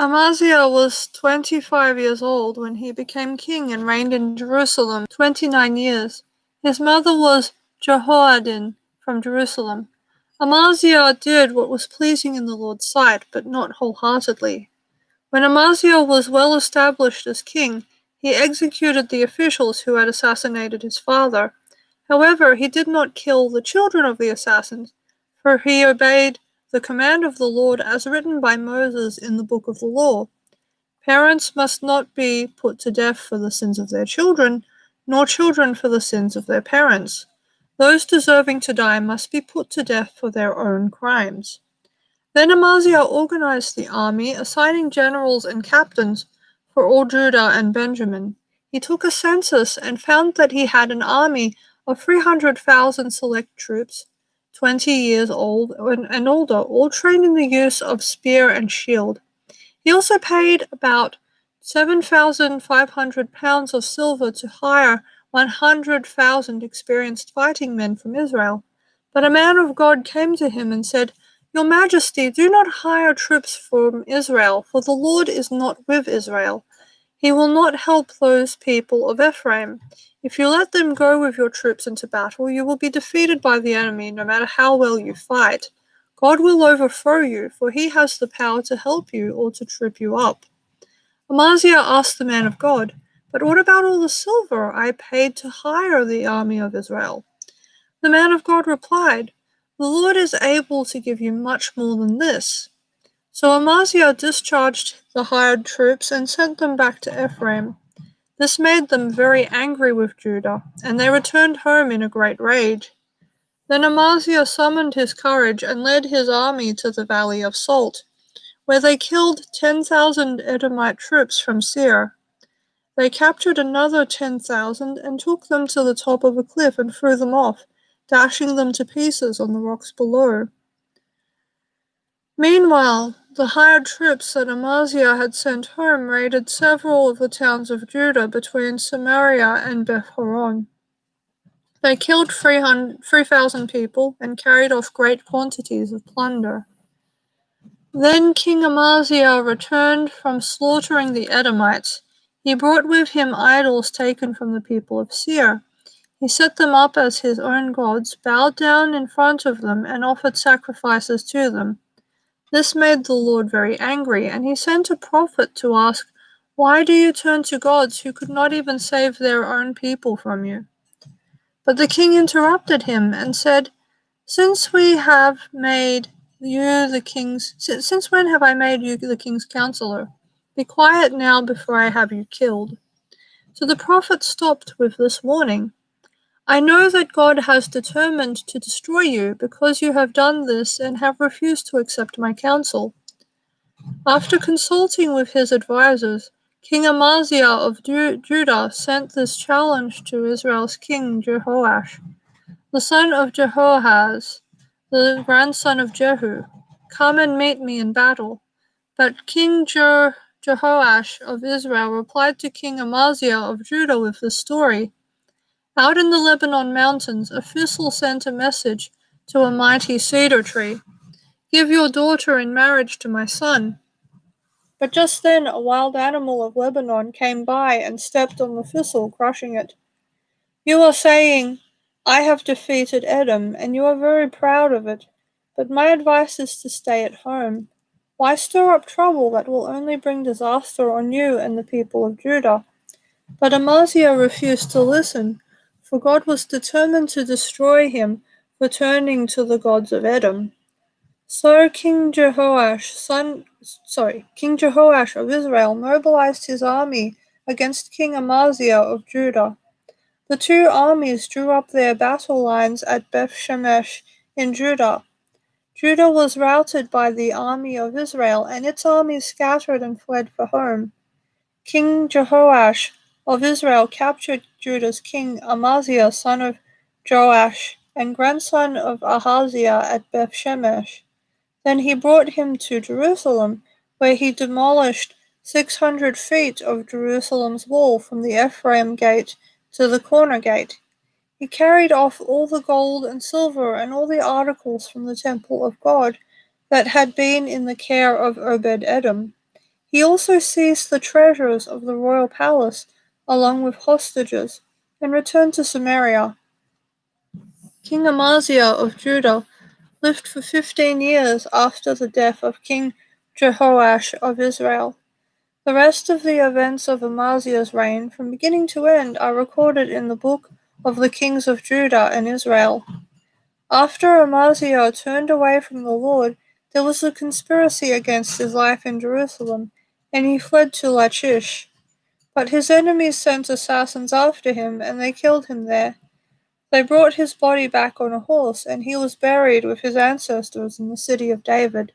Amaziah was 25 years old when he became king and reigned in Jerusalem 29 years. His mother was Jehoadin from Jerusalem. Amaziah did what was pleasing in the Lord's sight, but not wholeheartedly. When Amaziah was well established as king, he executed the officials who had assassinated his father. However, he did not kill the children of the assassins, for he obeyed the command of the Lord as written by Moses in the book of the law. Parents must not be put to death for the sins of their children, nor children for the sins of their parents. Those deserving to die must be put to death for their own crimes. Then Amaziah organized the army, assigning generals and captains for all Judah and Benjamin. He took a census and found that he had an army of 300,000 select troops, 20 years old and older, all trained in the use of spear and shield. He also paid about 7,500 pounds of silver to hire 100,000 experienced fighting men from Israel. But a man of God came to him and said, "Your Majesty, do not hire troops from Israel, for the Lord is not with Israel. He will not help those people of Ephraim. If you let them go with your troops into battle, you will be defeated by the enemy, no matter how well you fight. God will overthrow you, for he has the power to help you or to trip you up." Amaziah asked the man of God, "But what about all the silver I paid to hire the army of Israel?" The man of God replied, "The Lord is able to give you much more than this." So Amaziah discharged the hired troops and sent them back to Ephraim. This made them very angry with Judah, and they returned home in a great rage. Then Amaziah summoned his courage and led his army to the Valley of Salt, where they killed 10,000 Edomite troops from Seir. They captured another 10,000 and took them to the top of a cliff and threw them off, dashing them to pieces on the rocks below. Meanwhile, the hired troops that Amaziah had sent home raided several of the towns of Judah between Samaria and Beth-horon. They killed 3,000 people and carried off great quantities of plunder. Then King Amaziah returned from slaughtering the Edomites. He brought with him idols taken from the people of Seir. He set them up as his own gods, bowed down in front of them, and offered sacrifices to them. This made the Lord very angry, and he sent a prophet to ask, "Why do you turn to gods who could not even save their own people from you?" But the king interrupted him and said, Since when have I made you the king's counselor? Be quiet now before I have you killed." So the prophet stopped with this warning. "I know that God has determined to destroy you because you have done this and have refused to accept my counsel." After consulting with his advisers, King Amaziah of Judah sent this challenge to Israel's king Jehoash, the son of Jehoahaz, the grandson of Jehu. "Come and meet me in battle." But King Jehoash of Israel replied to King Amaziah of Judah with this story. Out in the Lebanon mountains, a thistle sent a message to a mighty cedar tree. "Give your daughter in marriage to my son." But just then a wild animal of Lebanon came by and stepped on the thistle, crushing it. "You are saying, 'I have defeated Edom,' and you are very proud of it. But my advice is to stay at home. Why stir up trouble that will only bring disaster on you and the people of Judah?" But Amaziah refused to listen, for God was determined to destroy him for turning to the gods of Edom. So King Jehoash of Israel mobilized his army against King Amaziah of Judah. The two armies drew up their battle lines at Beth-shemesh in Judah. Judah was routed by the army of Israel, and its armies scattered and fled for home. King Jehoash of Israel captured Judah's king Amaziah, son of Joash, and grandson of Ahaziah at Beth-shemesh. Then he brought him to Jerusalem, where he demolished 600 feet of Jerusalem's wall from the Ephraim gate to the corner gate. He carried off all the gold and silver and all the articles from the temple of God that had been in the care of Obed-Edom. He also seized the treasures of the royal palace along with hostages and returned to Samaria. King Amaziah of Judah lived for 15 years after the death of King Jehoash of Israel. The rest of the events of Amaziah's reign, from beginning to end, are recorded in the book of the kings of Judah and Israel. After Amaziah turned away from the Lord, there was a conspiracy against his life in Jerusalem, and he fled to Lachish. But his enemies sent assassins after him, and they killed him there. They brought his body back on a horse, and he was buried with his ancestors in the city of David.